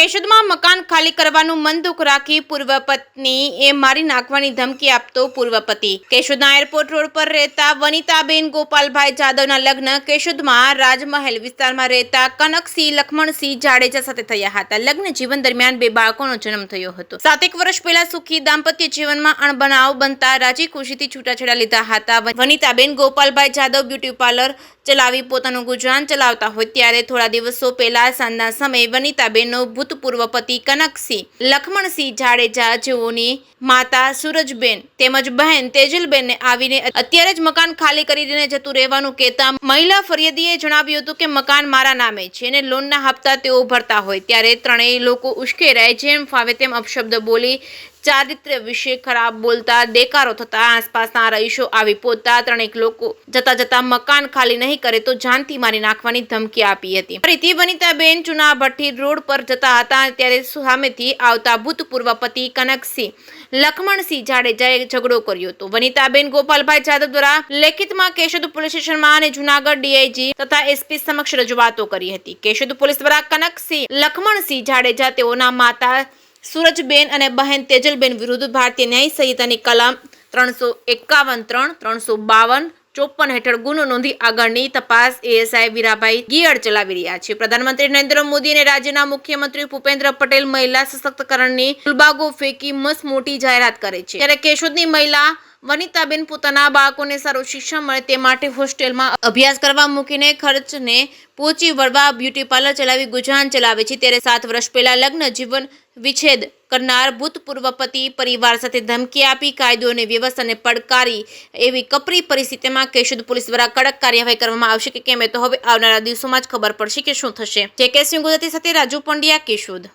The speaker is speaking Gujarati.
કેશોદમાં મકાન ખાલી કરવાનું મન દુઃખ રાખી પૂર્વ પત્ની એ મારી નાખવાની ધમકી આપતો પૂર્વ પતિ। કેશોદના એરપોર્ટ રોડ પર રહેતા વનિતાબેન ગોપાલભાઈ જાદવના લગ્ન કેશોદમાં રાજમહેલ વિસ્તારમાં રહેતા કનકસિંહ લખમણસિંહ જાડેજા સાથે થયા હતા। લગ્ન જીવન દરમિયાન 2 બાળકોનો જન્મ થયો હતો। 7 વર્ષ પહેલા સુખી દાંપત્ય જીવનમાં અણબનાવ બનતા રાજી ખુશીથી છૂટાછેડા લીધા હતા। વનિતાબેન ગોપાલભાઈ જાદવ બ્યુટી પાર્લર ચલાવી પોતાનું ગુજરાન ચલાવતા હોય ત્યારે થોડા દિવસો પહેલા સાંજના સમયે વનિતાબેનનો ભૂતપૂર્વ પતિ કનકસિંહ લખમણસિંહ જાડેજા જેઓની માતા સૂરજબેન તેમજ બહેન તેજલબેનને આવીને અત્યારે જ મકાન ખાલી કરીને જતું રહેવાનું કહેતા મહિલા ફરિયાદીએ જણાવ્યું હતું કે મકાન મારા નામે છે અને લોનના હપ્તા તેઓ ભરતા હોય ત્યારે ત્રણેય લોકો ઉશ્કેરાય જેમ ફાવે તેમ અપશબ્દ બોલી ચારિત્ર્ય વિશે ખરાબ બોલતા દેકારો થતા આસપાસના રહીશો આવી પહોંચતા ત્રણેક લોકો જતા મકાન ખાલી નહીં કરે તો જાનથી મારી નાખવાની ધમકી આપી હતી। ફરીથી વનિતાબેન ચુનાભઠ્ઠી રોડ પર જતા હતા ત્યારે સામેથી આવતા ભૂતપૂર્વ પતિ કનકસિંહ લખમણસિંહ જાડેજાએ ઝઘડો કર્યો હતો। વનિતાબેન ગોપાલભાઈ જાદવ દ્વારા લેખિતમાં કેશોદ પોલીસ સ્ટેશનમાં અને જૂનાગઢ ડીઆઈજી તથા એસપી સમક્ષ રજૂઆતો કરી હતી। કેશોદ પોલીસ દ્વારા કનકસિંહ લખમણસિંહ જાડેજા તેઓના માતા સૂરજબેન અને બહેન તેજલબેન વિરુદ્ધ ભારતીય ન્યાય સંહિતાની કલમ 351(3), 352, 54 હેઠળ ગુનો નોંધી આગળની તપાસ એએસઆઈ વીરાભાઈ ગિયડ ચલાવી રહ્યા છે। પ્રધાનમંત્રી નરેન્દ્ર મોદી અને રાજ્યના મુખ્યમંત્રી ભૂપેન્દ્ર પટેલ મહિલા સશક્તિકરણની ફૂલબાગો ફેંકી મસ્ત મોટી જાહેરાત કરે છે ત્યારે કેશોદની મહિલા વનિતાબેન પોતાના બાળકોને સારું શિક્ષણ મળે તે માટે હોસ્ટેલમાં અભ્યાસ કરવા મૂકીને ખર્ચને પહોંચી વળવા બ્યુટી પાર્લર ચલાવી ગુજરાન ચલાવે છે ત્યારે 7 વર્ષ પહેલા લગ્ન જીવન વિચ્છેદ કરનાર ભૂતપૂર્વ પતિ પરિવાર સાથે ધમકી આપી કાયદો અને વ્યવસ્થાને પડકારી એવી કપરી પરિસ્થિતિમાં કેશોદ પોલીસ દ્વારા કડક કાર્યવાહી કરવામાં આવશે કે કેમ એ તો હવે આવનારા દિવસોમાં જ ખબર પડશે કે શું થશે। જે કે સિંહ ગુજરાતી સાથે રાજુ પંડ્યા, કેશોદ।